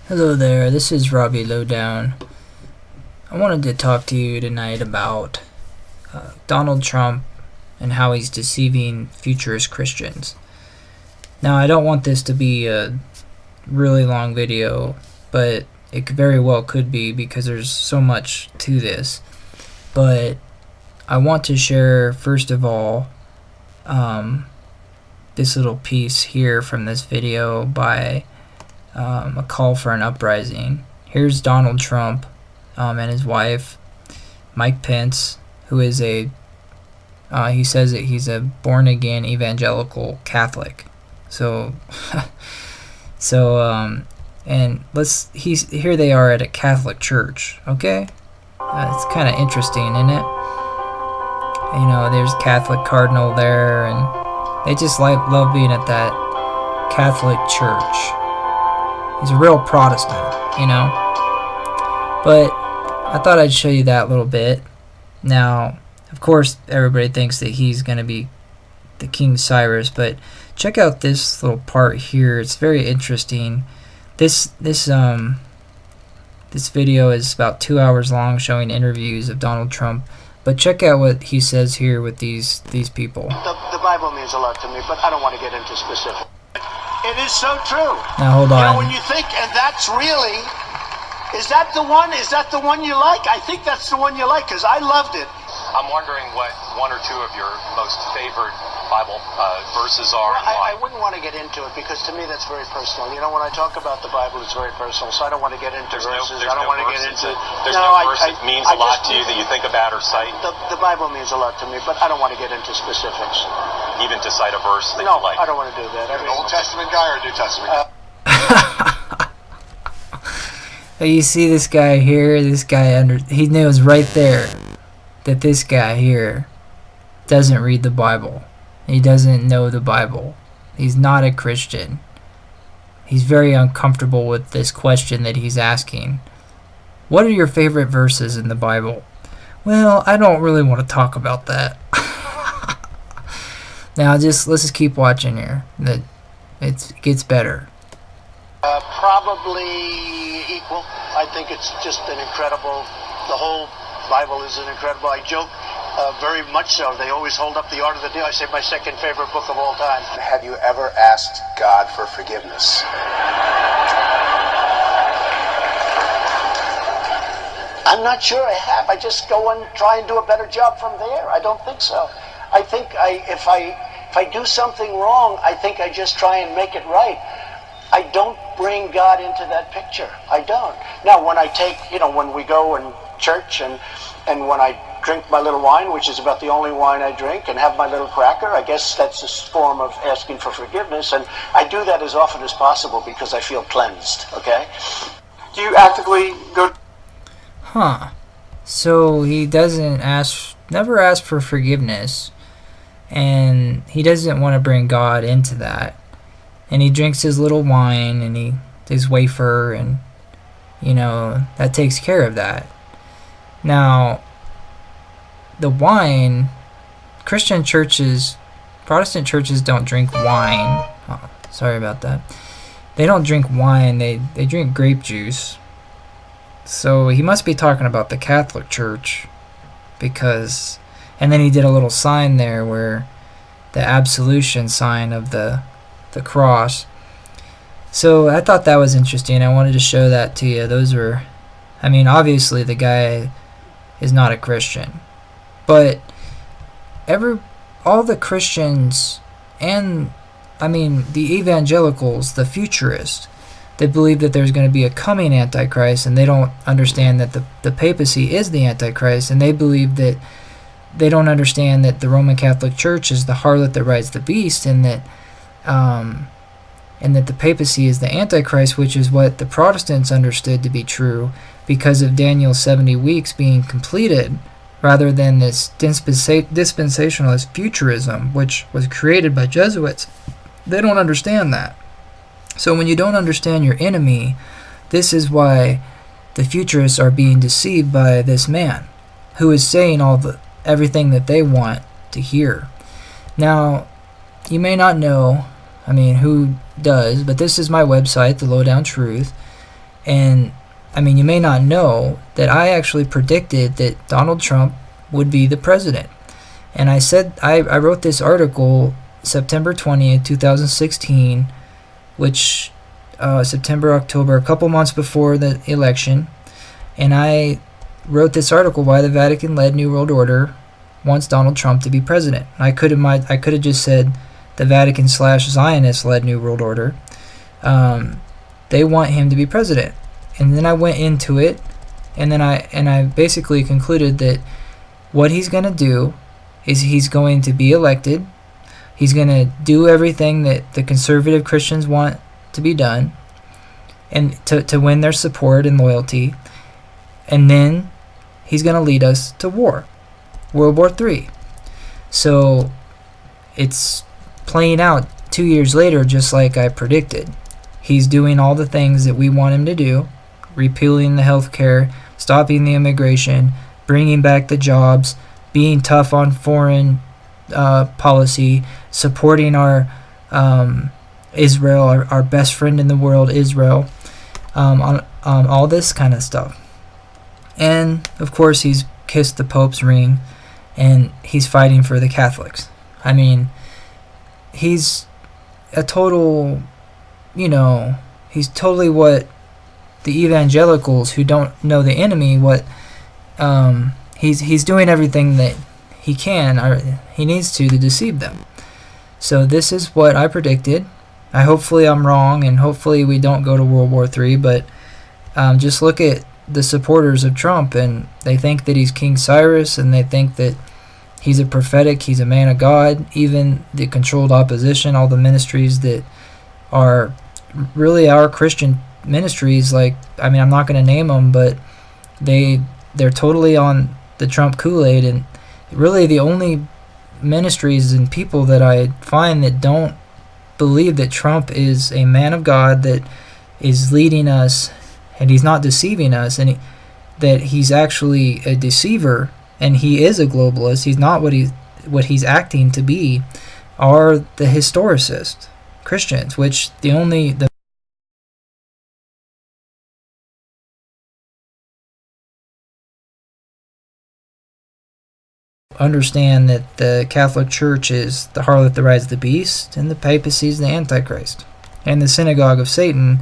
Hello there, this is Robbie Lowdown. I wanted to talk to you tonight about Donald Trump and how he's deceiving futurist Christians. Now, I don't want this to be a really long video, but it very well could be because there's so much to this. But I want to share, first of all, this little piece here from this video by a call for an uprising. Here's Donald Trump and his wife, Mike Pence, who is he says that he's a born-again evangelical Catholic. So, and here they are at a Catholic church, okay? It's kind of interesting, isn't it? You know, there's Catholic cardinal there, and they just love being at that Catholic church. He's a real Protestant, you know. But I thought I'd show you that little bit. Now, of course, everybody thinks that he's going to be the King Cyrus, but check out this little part here. It's very interesting. This video is about 2 hours long, showing interviews of Donald Trump. But check out what he says here with these people. The Bible means a lot to me, but I don't want to get into specifics. It is so true. Now hold on. You know, when you think, and that's really, is that the one? Is that the one you like? I think that's the one you like, because I loved it. I'm wondering what one or two of your most favorite Bible verses are. Well, I wouldn't want to get into it, because to me that's very personal. You know, when I talk about the Bible, it's very personal, so I don't want to get into verses. I don't want to get into... There's no verse that means a lot to you that you think about or cite? The Bible means a lot to me, but I don't want to get into specifics. Even to cite a verse that you like? No, I don't want to do that. An Old Testament guy or a New Testament guy? You see this guy here, he knows right there that this guy here doesn't read the Bible. He doesn't know the Bible. He's not a Christian. He's very uncomfortable with this question that he's asking. What are your favorite verses in the Bible? Well, I don't really want to talk about that. Now, let's just keep watching here. It gets better. Probably equal. I think it's just an incredible, the whole Bible is an incredible, I joke, very much so. They always hold up the Art of the Deal. I say my second favorite book of all time. Have you ever asked God for forgiveness? I'm not sure I have. I just go and try and do a better job from there. I don't think so. I think if I do something wrong, I think I just try and make it right. I don't bring God into that picture. I don't. Now, when I take, when we go in church and when I drink my little wine, which is about the only wine I drink, and have my little cracker, I guess that's a form of asking for forgiveness, and I do that as often as possible because I feel cleansed, okay? Do you actively go... Huh. So he never ask for forgiveness, and he doesn't want to bring God into that. And he drinks his little wine and his wafer, and that takes care of that. Now, the wine, Protestant churches don't drink wine. Oh, sorry about that. They don't drink wine, they drink grape juice. So he must be talking about the Catholic Church, and then he did a little sign there where the absolution sign of the cross. So I thought that was interesting. I wanted to show that to you. Obviously the guy is not a Christian, but all the Christians and the Evangelicals, the Futurists, they believe that there's going to be a coming Antichrist, and they don't understand that the papacy is the Antichrist, and they believe that they don't understand that the Roman Catholic Church is the harlot that rides the beast, and that the papacy is the Antichrist, which is what the Protestants understood to be true because of Daniel's 70 weeks being completed, rather than this dispensationalist futurism, which was created by Jesuits. They don't understand that. So when you don't understand your enemy, this is why the futurists are being deceived by this man, who is saying everything that they want to hear. Now, you may not know, who does, but this is my website, The Lowdown Truth, And I mean, you may not know that I actually predicted that Donald Trump would be the president. And I said, I wrote this article September 20th, 2016, which September, October, a couple months before the election. And I wrote this article, Why the Vatican-Led New World Order Wants Donald Trump to be President. I could have just said the Vatican/Zionist led New World Order. They want him to be president. And then I went into it, and then I basically concluded that what he's going to do is he's going to be elected. He's going to do everything that the conservative Christians want to be done, and to win their support and loyalty. And then he's going to lead us to war, World War III. So it's playing out 2 years later, just like I predicted. He's doing all the things that we want him to do, repealing the health care, stopping the immigration, bringing back the jobs, being tough on foreign policy, supporting our Israel, our best friend in the world, Israel, on all this kind of stuff. And, of course, he's kissed the Pope's ring, and he's fighting for the Catholics. I mean, he's a total, he's totally what the Evangelicals, who don't know the enemy, he's doing everything that he can, or he needs to deceive them. So this is what I predicted. Hopefully I'm wrong, and hopefully we don't go to World War III, but just look at the supporters of Trump, and they think that he's King Cyrus, and they think that he's a prophetic, he's a man of God. Even the controlled opposition, all the ministries that are really our Christian ministries, I'm not going to name them, but they're totally on the Trump Kool-Aid. And really the only ministries and people that I find that don't believe that Trump is a man of God, that is leading us, and he's not deceiving us, and that he's actually a deceiver, and he is a globalist, he's not what he's acting to be, are the historicist Christians, which the understand that the Catholic Church is the harlot that rides the beast, and the papacy is the Antichrist, and the synagogue of Satan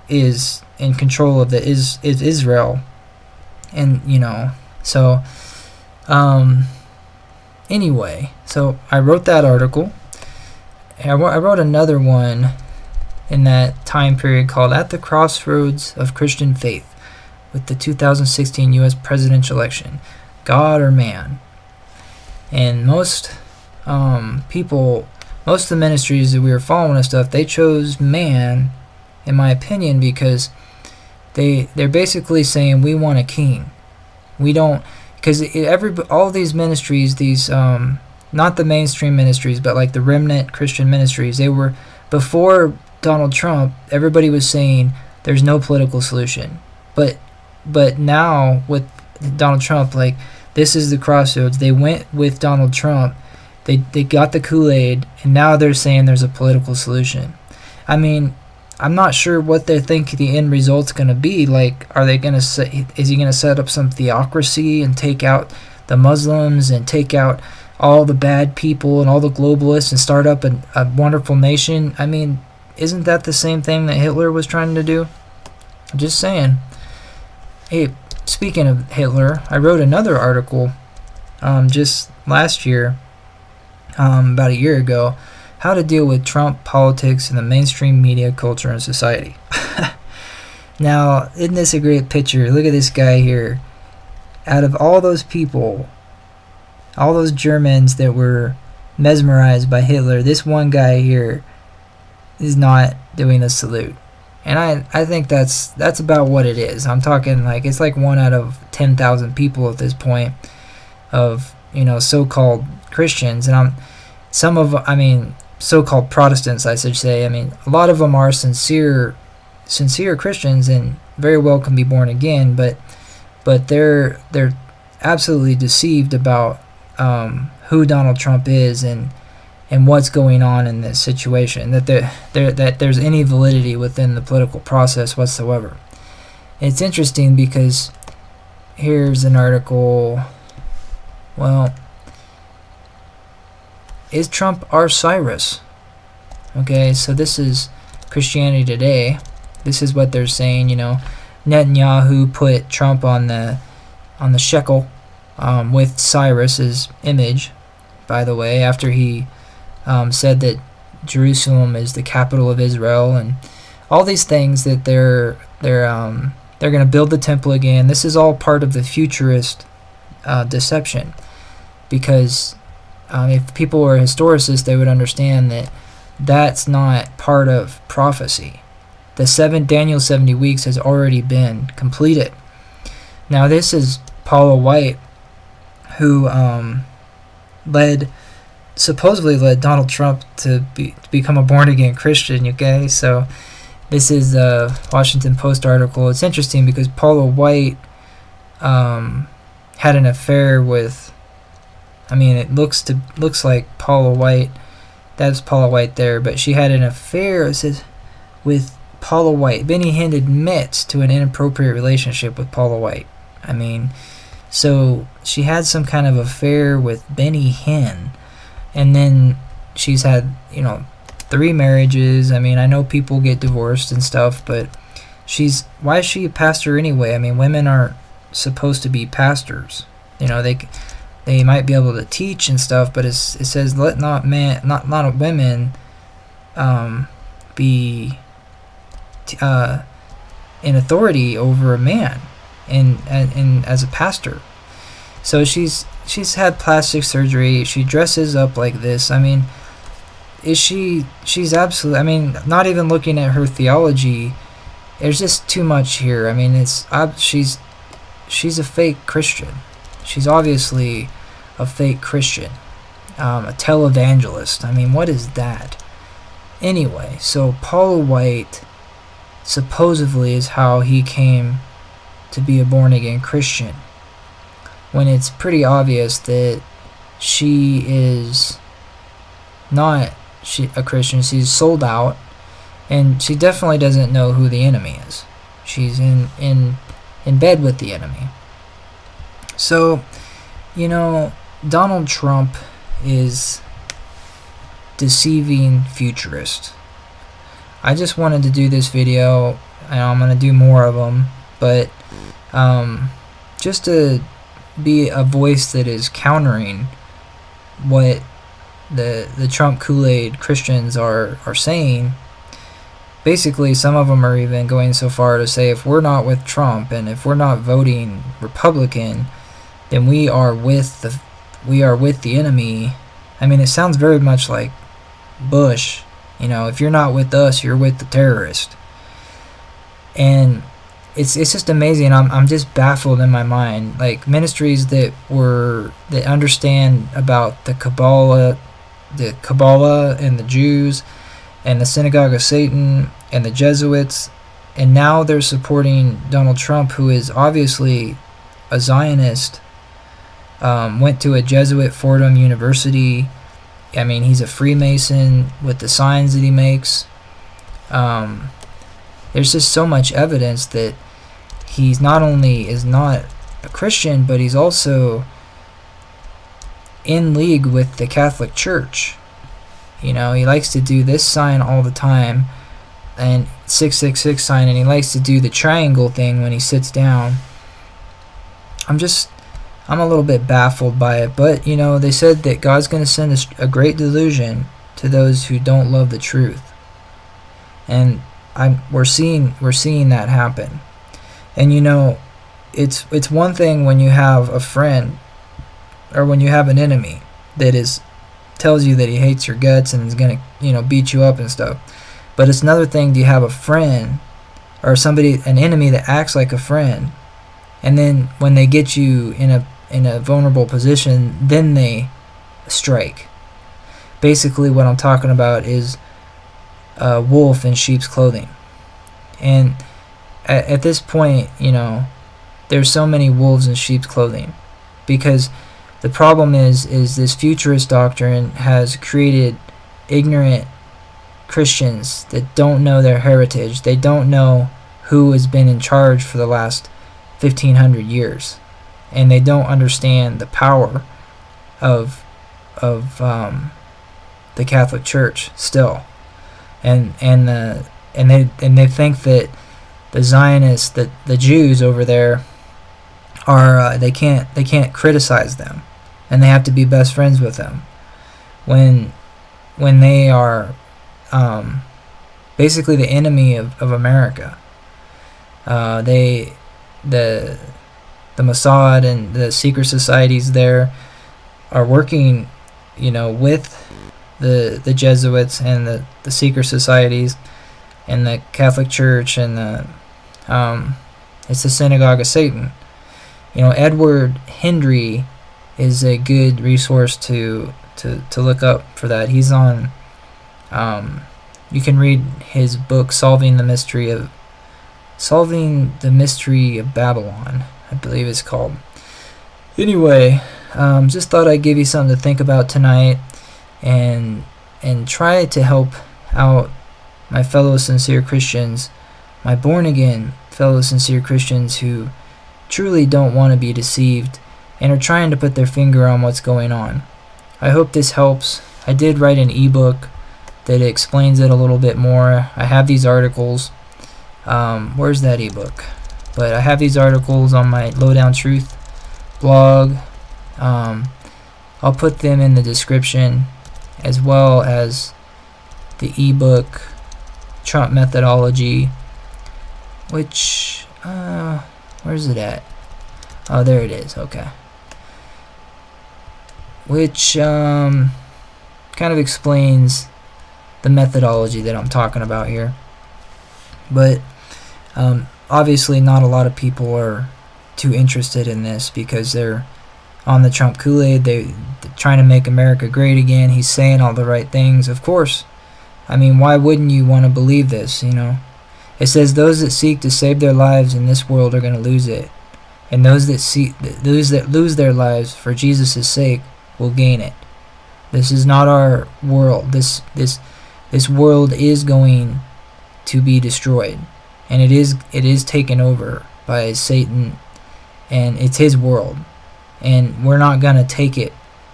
is in control of is Israel. And so anyway, so I wrote that article. I wrote another one in that time period called At the Crossroads of Christian Faith, with the 2016 U.S. presidential election, God or man. And most people, most of the ministries that we were following and stuff, they chose man, in my opinion, because they're basically saying we want a king. We don't, because all these ministries, these not the mainstream ministries, but like the Remnant Christian ministries, they were, before Donald Trump, everybody was saying there's no political solution. But now with Donald Trump, this is the crossroads. They went with Donald Trump. They got the Kool-Aid, and now they're saying there's a political solution. I mean, I'm not sure what they think the end result's going to be. Are they going to say, is he going to set up some theocracy and take out the Muslims and take out all the bad people and all the globalists and start up a wonderful nation? I mean, isn't that the same thing that Hitler was trying to do? I'm just saying. Hey, speaking of Hitler, I wrote another article just last year, about a year ago, How to Deal with Trump Politics in the Mainstream Media, Culture, and Society. Now, isn't this a great picture? Look at this guy here. Out of all those people, all those Germans that were mesmerized by Hitler, this one guy here is not doing a salute. And I think that's about what it is. I'm talking it's like 1 out of 10,000 people at this point of, so-called Christians. And so-called Protestants, I should say. I mean, a lot of them are sincere Christians and very well can be born again, but they're absolutely deceived about who Donald Trump is and what's going on in this situation, that there's any validity within the political process whatsoever. It's interesting because here's an article. Well, is Trump our Cyrus? Okay, so this is Christianity Today. This is what they're saying. Netanyahu put Trump on the shekel with Cyrus's image, by the way, after he said that Jerusalem is the capital of Israel, and all these things that they're going to build the temple again. This is all part of the futurist deception, because if people were historicists, they would understand that that's not part of prophecy. The Daniel's 70 weeks has already been completed. Now this is Paula White, who supposedly led Donald Trump to become a born-again Christian, okay? So this is a Washington Post article. It's interesting because Paula White had an affair with, it looks like Paula White. That's Paula White there, but she had an affair, it says, with Paula White. Benny Hinn admits to an inappropriate relationship with Paula White. So she had some kind of affair with Benny Hinn, and then she's had, 3 marriages. I know people get divorced and stuff, but why is she a pastor anyway? Women aren't supposed to be pastors. They might be able to teach and stuff, but it says let not women be in authority over a man and as a pastor. So she's had plastic surgery. She dresses up like this. She's absolutely, not even looking at her theology, there's just too much here. She's a fake Christian. She's obviously a fake Christian, a televangelist. What is that? Anyway, so Paula White supposedly is how he came to be a born-again Christian, when it's pretty obvious that she is not a Christian. She's sold out, and she definitely doesn't know who the enemy is. She's in bed with the enemy. So, Donald Trump is deceiving Futurist. I just wanted to do this video, and I'm going to do more of them, but just to be a voice that is countering what the Trump Kool-Aid Christians are saying. Basically, some of them are even going so far to say if we're not with Trump and if we're not voting Republican, then we are with the enemy. It sounds very much like Bush. If you're not with us, you're with the terrorist. And it's just amazing. I'm just baffled in my mind. Like, ministries that understand about the Kabbalah and the Jews and the Synagogue of Satan and the Jesuits, and now they're supporting Donald Trump, who is obviously a Zionist, went to a Jesuit Fordham University. He's a Freemason with the signs that he makes. There's just so much evidence that he's not only is not a Christian, but he's also in league with the Catholic Church. He likes to do this sign all the time, and 666 sign, and he likes to do the triangle thing when he sits down. I'm a little bit baffled by it, but they said that God's going to send a great delusion to those who don't love the truth, and we're seeing that happen. And it's one thing when you have a friend, or when you have an enemy that tells you that he hates your guts and is going to beat you up and stuff, but it's another thing to have a friend or an enemy that acts like a friend, and then when they get you in a vulnerable position, then they strike. Basically what I'm talking about is a wolf in sheep's clothing. And at this point, there's so many wolves in sheep's clothing, because the problem is this futurist doctrine has created ignorant Christians that don't know their heritage. They don't know who has been in charge for the last 1,500 years, and they don't understand the power of the Catholic Church still, and they think that the Zionists, the Jews over there, are they can't criticize them, and they have to be best friends with them, when they are basically the enemy of America. The Mossad and the secret societies there are working, with the Jesuits and the secret societies and the Catholic Church and it's the synagogue of Satan. Edward Hendry is a good resource to look up for that. He's on. You can read his book, Solving the Mystery of Babylon, I believe it's called. Anyway, just thought I'd give you something to think about tonight, and try to help out my fellow sincere Christians, my born-again fellow sincere Christians who truly don't want to be deceived and are trying to put their finger on what's going on. I hope this helps. I did write an ebook that explains it a little bit more. I have these articles. Where's that ebook? But I have these articles on my Lowdown Truth blog. I'll put them in the description, as well as the ebook Trump Methodology, which where's it at? Oh, there it is. Okay. Which kind of explains the methodology that I'm talking about here. But obviously not a lot of people are too interested in this because they're on the Trump Kool-Aid. They're trying to make America great again. He's saying all the right things. Of course. I mean, why wouldn't you want to believe this, It says those that seek to save their lives in this world are going to lose it. And those that lose their lives for Jesus' sake will gain it. This is not our world. This world is going to be destroyed, and it is taken over by Satan, and it's his world, and we're not going to take it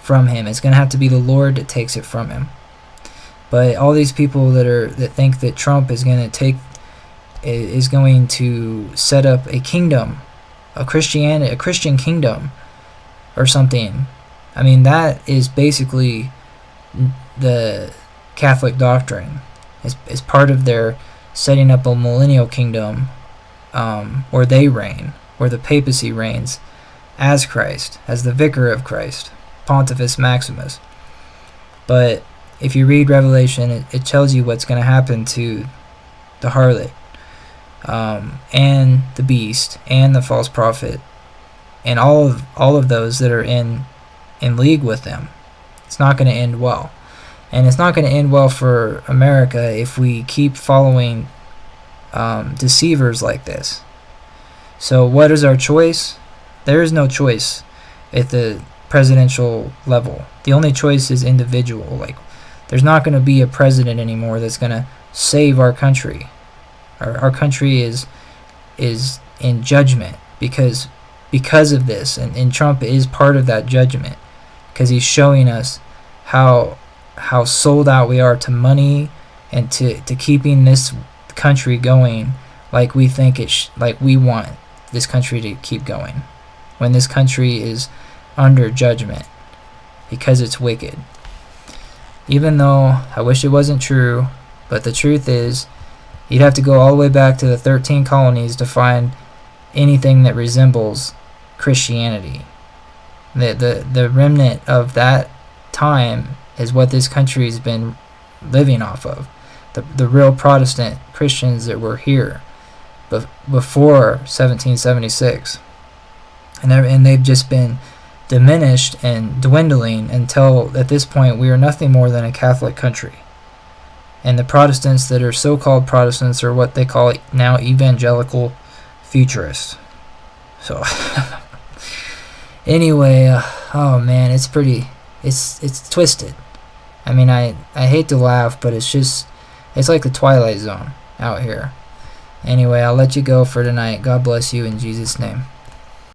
from him. It's going to have to be the Lord that takes it from him. But all these people that think that Trump is going to set up a kingdom, a Christian kingdom or something. I mean, that is basically the Catholic doctrine. It's part of their setting up a millennial kingdom where they reign, where the papacy reigns as Christ, as the vicar of Christ, Pontifex Maximus. But if you read Revelation, it tells you what's going to happen to the harlot, and the beast, and the false prophet, and all of those that are in league with them. It's not going to end well. And it's not going to end well for America if we keep following deceivers like this. So what is our choice? There is no choice at the presidential level. The only choice is individual. Like, there's not going to be a president anymore that's going to save our country. Our country is in judgment because of this, and Trump is part of that judgment, because he's showing us how sold out we are to money and to keeping this country going like we think like we want this country to keep going, when this country is under judgment because it's wicked. Even though I wish it wasn't true, but the truth is, you'd have to go all the way back to the 13 colonies to find anything that resembles Christianity. The remnant of that time is what this country has been living off of. The real Protestant Christians that were here before 1776. And they've just been diminished and dwindling until at this point we are nothing more than a Catholic country. And the Protestants that are so-called Protestants are what they call now evangelical futurists. So anyway, oh man, it's twisted. I mean, I hate to laugh, but it's like the Twilight Zone out here. Anyway, I'll let you go for tonight. God bless you in Jesus' name.